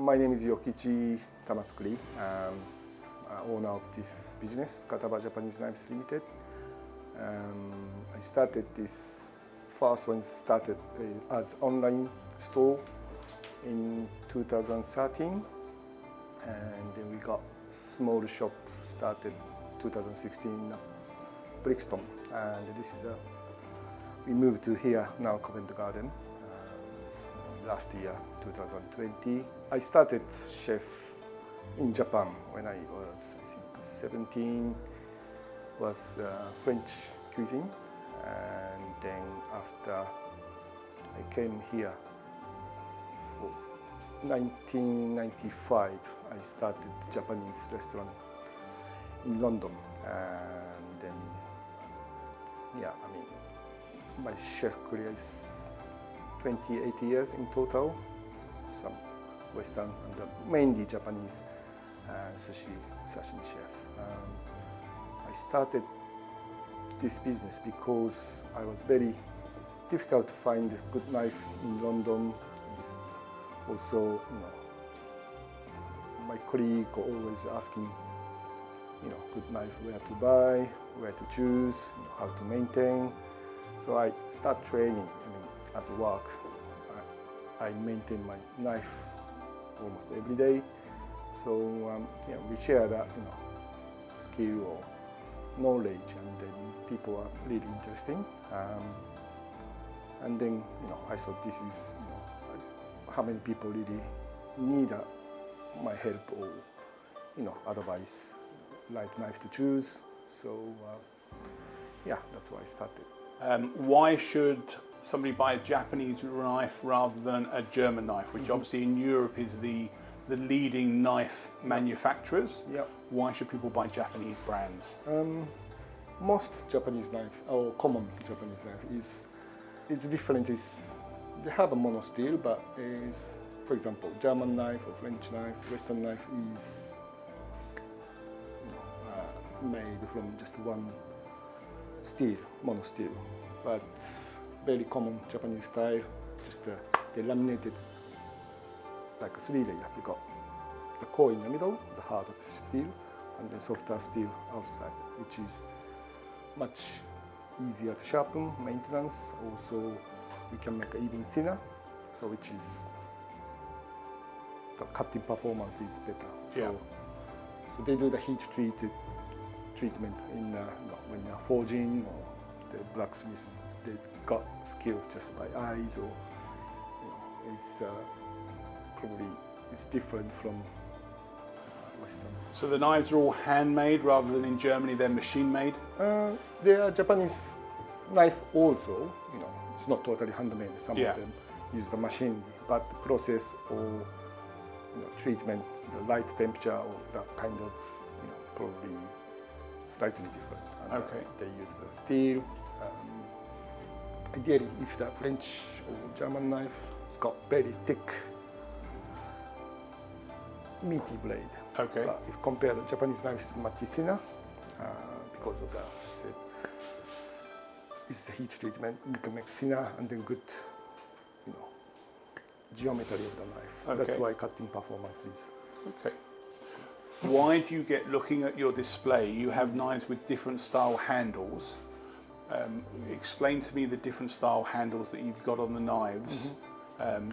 My name is Yokichi Tamatsukuri. I'm owner of this business, Kataba Japanese Knives Limited. I started this first one started as online store in 2013, and then we got small shop started 2016 in Brixton, and this is we moved to here now, Covent Garden. Last year, 2020, I started chef in Japan when I was, I think, 17. Was French cuisine, and then after I came here, for 1995, I started Japanese restaurant in London, and then my chef career is 28 years in total, some Western and mainly Japanese sushi, sashimi chef. I started this business because I was very difficult to find a good knife in London. Also, my colleague always asking, good knife, where to buy, where to choose, how to maintain. So I start training. As work, I maintain my knife almost every day. So we share that skill or knowledge, and then people are really interesting. And then I thought this is how many people really need my help or advice, like knife to choose. So that's why I started. Why should somebody buy a Japanese knife rather than a German knife, which obviously in Europe is the leading knife manufacturers? Yep. Why should people buy Japanese brands? Most Japanese knife, or common Japanese knife, is different. They have a mono steel, but is, for example, German knife or French knife, Western knife is made from just one steel, mono steel, but very common Japanese style. Just they laminated like a 3 layer. We got the core in the middle, the hard steel, and then softer steel outside, which is much easier to sharpen, maintenance. Also, we can make it even thinner, so which is the cutting performance is better. So they do the heat treatment in when you're forging, or the blacksmiths, they got skill just by eyes, or it's probably it's different from Western. So the knives are all handmade rather than in Germany they're machine made? There are Japanese knife also, it's not totally handmade. Some of them use the machine, but the process or treatment, the light temperature or that kind of probably slightly different. And, they use the steel. Ideally, if the French or German knife, it's got very thick, meaty blade. Okay. But if compared to Japanese knife, it's much thinner because of the it's the heat treatment. You can make thinner and then good, geometry of the knife. Okay. That's why cutting performance is. Okay. Why do you get, looking at your display, you have knives with different style handles. Explain to me the different style handles that you've got on the knives.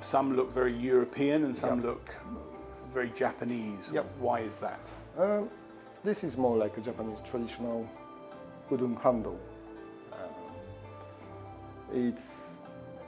Some look very European and some look very Japanese. Why is that? This is more like a Japanese traditional wooden handle.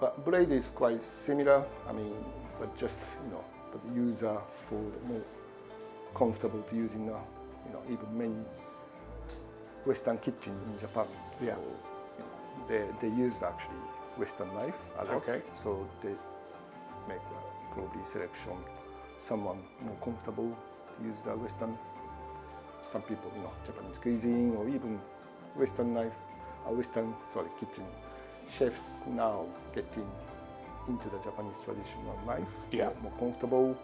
But blade is quite similar. But just but the user for more comfortable to use in even many Western kitchen in Japan. So they used actually Western knife a lot. Okay. So they make probably selection someone more comfortable to use the Western. Some people, Japanese cuisine or even Western knife, kitchen chefs now getting into the Japanese traditional knife. More comfortable.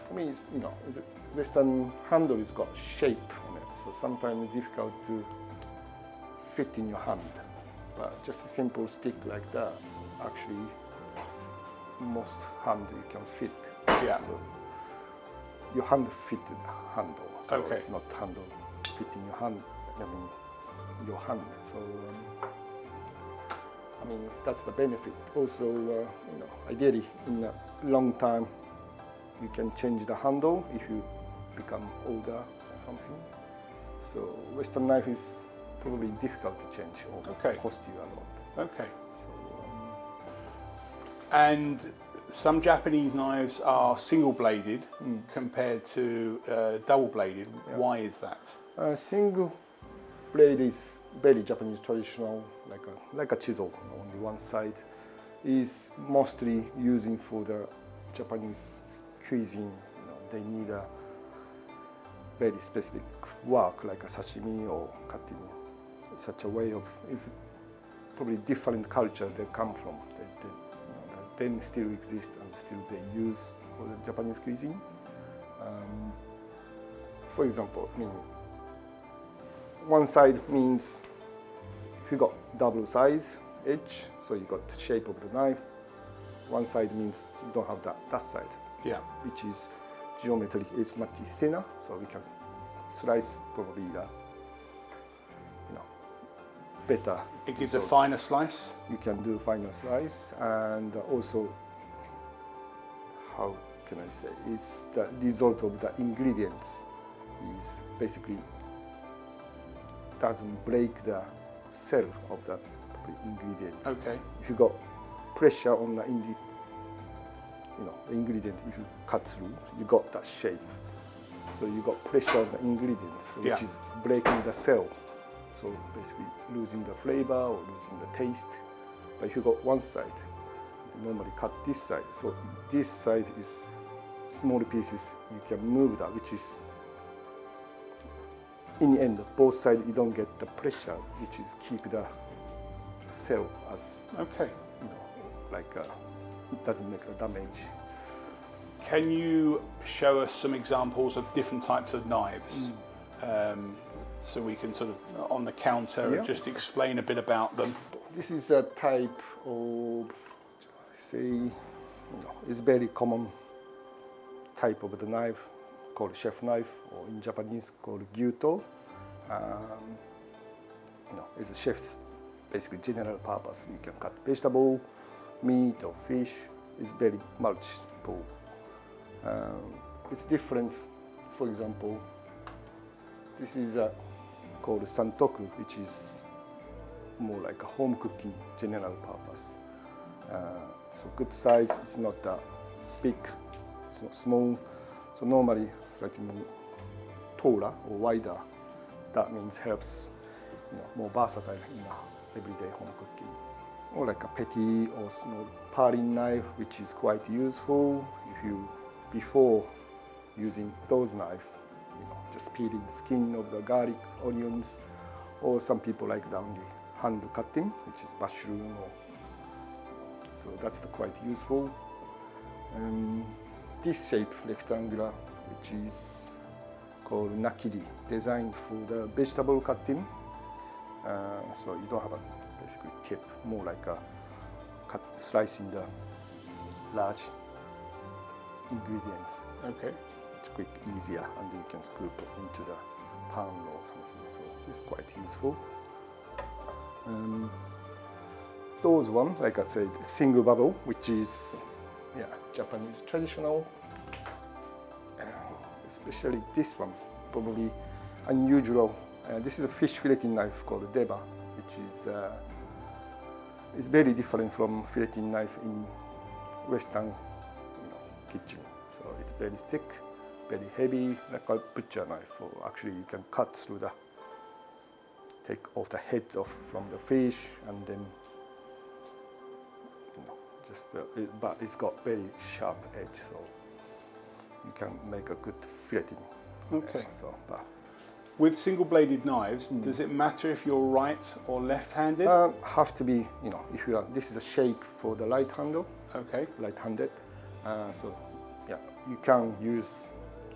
For me, it's, the Western handle has got shape on it, so sometimes it's difficult to fit in your hand. But just a simple stick like that actually most hand you can fit. Yeah. So your hand fit the handle. So Okay. it's not handle fitting your hand. I mean your hand. So I mean that's the benefit. Also, ideally in a long time you can change the handle if you become older or something. So Western knife is probably difficult to change or Okay. cost you a lot. Okay. So, And some Japanese knives are single-bladed compared to double-bladed. Yeah. Why is that? Single blade is very Japanese traditional, like a chisel. Only one side is mostly using for the Japanese cuisine. They need a very specific work, like a sashimi or cutting. Such a way of is probably different culture they come from. They then still exist and still they use for the Japanese cuisine. For example, I mean, one side means if you got double size edge, so you got the shape of the knife. One side means you don't have that side, Yeah. which is geometry is much thinner, so we can slice probably the better. It gives a result. finer slice. You can do finer slice, and also, how can I say, is the result of the ingredients is basically doesn't break the cell of the ingredients. Okay. If you got pressure on the ingredient, if you cut through, you got that shape. So you got pressure on the ingredients, which Yeah. is breaking the cell. So basically losing the flavor or losing the taste. But if you got one side, you normally cut this side. So this side is small pieces, you can move that, which is in the end, both sides you don't get the pressure, which is keep the cell as, Okay. it doesn't make a damage. Can you show us some examples of different types of knives? So we can sort of, on the counter, Yeah. just explain a bit about them. This is a type of, it's very common type of the knife called chef knife, or in Japanese called gyuto. It's a chef's basically general purpose. You can cut vegetable, meat or fish. It's very multiple. It's different. For example, this is called santoku, which is more like a home cooking general purpose. So good size, it's not that big, it's not small. So normally slightly more taller or wider. That means helps more versatile in everyday home cooking. Or like a petty or small paring knife, which is quite useful if you before using those knives, just peeling the skin of the garlic, onions, or some people like the only hand cutting, which is mushroom. So that's quite useful. This shape, rectangular, which is called nakiri, designed for the vegetable cutting. So you don't have a basically tip, more like a slicing the large ingredients. Okay. It's quick, easier, and you can scoop it into the pan or something. So it's quite useful. Those one, like I said, single bevel, which is Japanese traditional. Especially this one, probably unusual. This is a fish filleting knife called deba, which is very different from filleting knife in Western kitchen. So it's very thick, very heavy, like a butcher knife. Or actually, you can cut through take off the heads off from the fish, and then but it's got very sharp edge, so you can make a good filleting. Okay. But With single-bladed knives, does it matter if you're right or left-handed? have to be, if you are, this is a shape for the right handle, Okay. right-handed. You can use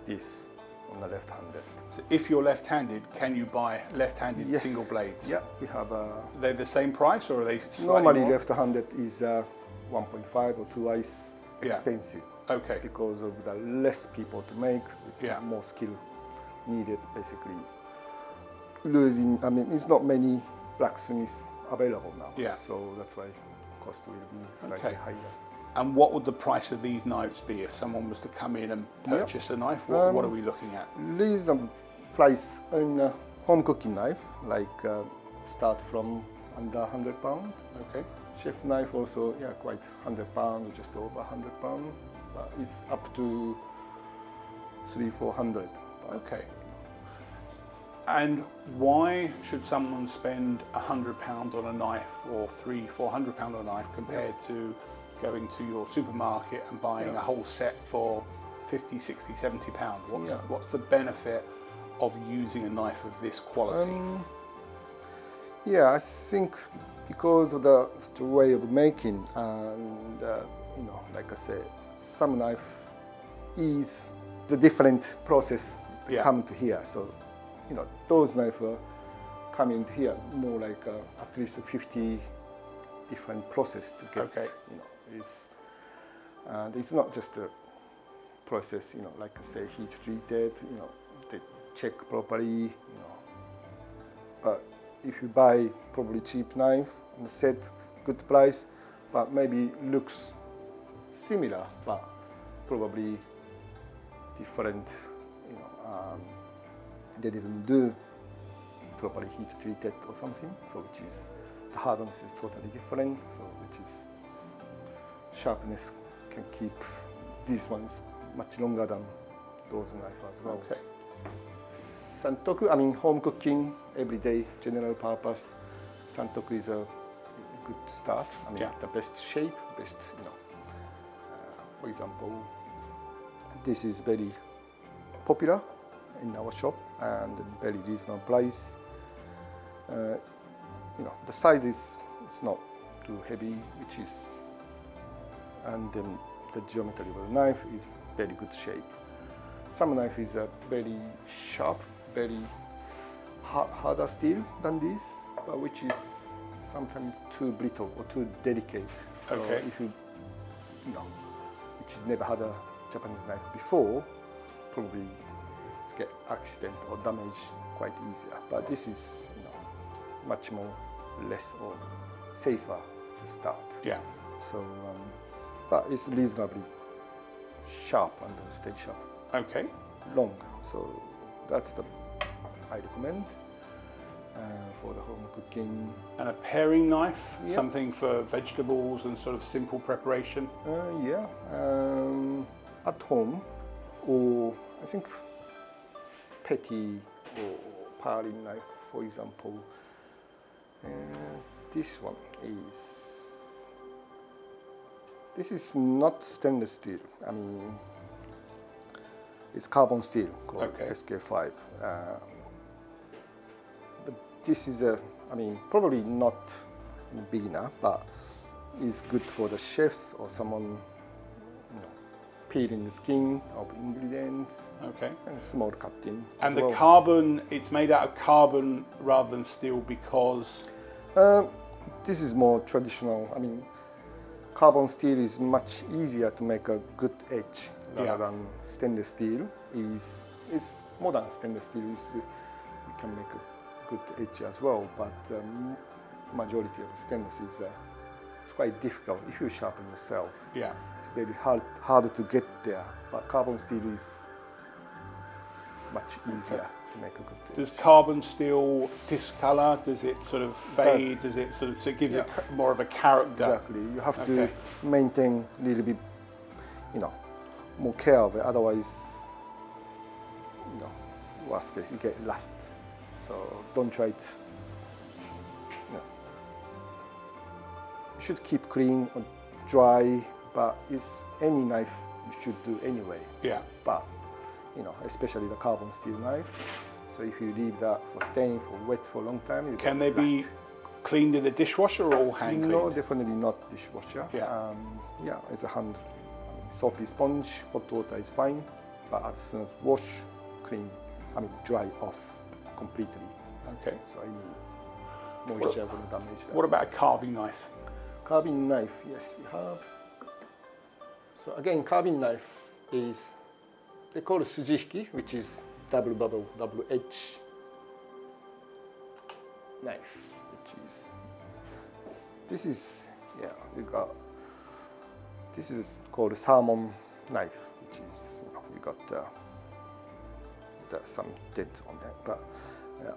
this on the left-handed. So if you're left-handed, can you buy left-handed Yes. single blades? Yeah, we have They're the same price, or are they slightly normally more? left-handed is 1.5 or twice Yeah. expensive Okay. because of the less people to make. It's Yeah. more skill needed, basically. It's not many blacksmiths available now, Yeah. so that's why cost will be slightly Okay. higher. And what would the price of these knives be if someone was to come in and purchase a knife? What are we looking at? Reasonable price on a home cooking knife, like start from under £100. Okay. Chef knife also, quite £100 or just over £100, but it's up to 300-400. Okay. And why should someone spend £100 on a knife or £300-400 on a knife compared to going to your supermarket and buying a whole set for £50, £60, £70? What's the benefit of using a knife of this quality? I think because of the way of making, and like I said, some knife is the different process come to here. So those knives come into here more like at least 50 different process to get. Okay. It's not just a process. Like I say, heat treated. They check properly. But if you buy probably cheap knife and set good price, but maybe looks similar, but probably different. They didn't do properly heat treated or something, so which is the hardness is totally different. So which is sharpness can keep these ones much longer than those knives as well. Okay. Santoku, home cooking, everyday general purpose. Santoku is a good start. The best shape, best. For example, this is very popular in our shop and very reasonable price. The size is it's not too heavy, which is, and the geometry of the knife is very good shape. Some knife is very sharp, very harder steel than this, but which is sometimes too brittle or too delicate. So if you, which never had a Japanese knife before, probably get accident or damage quite easier. But this is, much more less or safer to start. Yeah. So, but it's reasonably sharp and stay sharp. Okay. Long. So that's the I recommend for the home cooking. And a paring knife, something for vegetables and sort of simple preparation. At home, or I think petty or paring knife, for example. This is not stainless steel. It's carbon steel called SK5. But this is probably not a beginner, but is good for the chefs or someone peeling the skin of ingredients. And small cutting. And the carbon, it's made out of carbon rather than steel because? This is more traditional. Carbon steel is much easier to make a good edge rather than stainless steel. Is modern stainless steel is you can make a good edge as well, but majority of stainless is it's quite difficult if you sharpen yourself. It's very hard to get there, but carbon steel is much easier to make a good edge. Does carbon steel discolor? Does it sort of fade? Does it sort of, so it gives it more of a character? Exactly. You have to maintain a little bit, more care of it. Otherwise, worst case, you get rust. So don't try it. You should keep clean or dry, but it's any knife you should do anyway. But especially the carbon steel knife. So if you leave that for staying for wet for a long time, can they be cleaned in a dishwasher or hand cleaned? No, definitely not dishwasher. It's a hand soapy sponge. Hot water is fine, but as soon as wash, clean, dry off completely. So any moisture will damage that. What about a carving knife? Carving knife, yes, we have. So again, carving knife is, they call it sujihiki, which is double bevel, double edge knife, which is, this is, yeah, you got, this is called salmon knife, which is, you know, you got some dents on that, but yeah.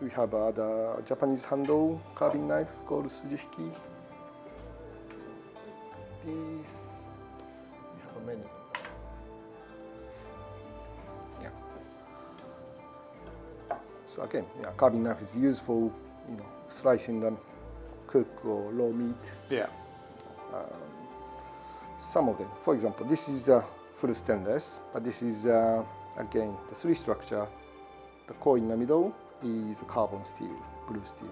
We have the Japanese handle carving knife called sujihiki. These, we have many. Yeah. So again, yeah, carving knife is used for, you know, slicing them, cook or raw meat. Yeah. Some of them, for example, this is full stainless, but this is again the 3 structure. The core in the middle is carbon steel, blue steel,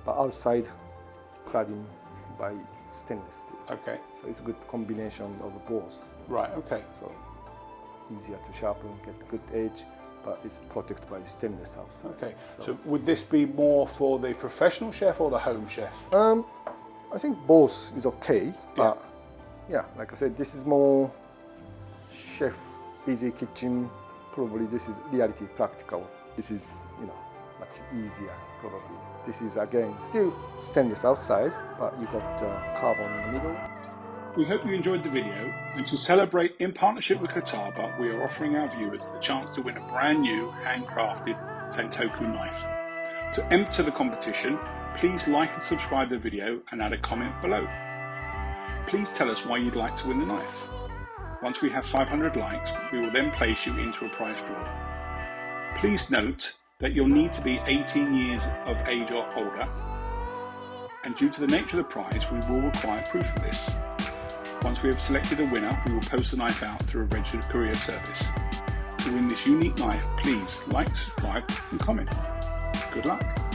but outside cladding by stainless steel. Okay. So it's a good combination of both. Right. Okay. So easier to sharpen, get good edge, but it's protected by stainless outside. Okay. So would this be more for the professional chef or the home chef? I think both is okay, but yeah, like I said, this is more chef, busy kitchen. Probably this is reality, practical. This is, you know, much easier probably. This is again still stainless outside, but you got carbon in the middle. We hope you enjoyed the video, and to celebrate in partnership with Kataba, we are offering our viewers the chance to win a brand new handcrafted Sentoku knife. To enter the competition, please like and subscribe the video and add a comment below. Please tell us why you'd like to win the knife. Once we have 500 likes, we will then place you into a prize draw. Please note that you'll need to be 18 years of age or older, and due to the nature of the prize, we will require proof of this. Once we have selected a winner, we will post the knife out through a registered courier service. To win this unique knife, please like, subscribe and comment. Good luck.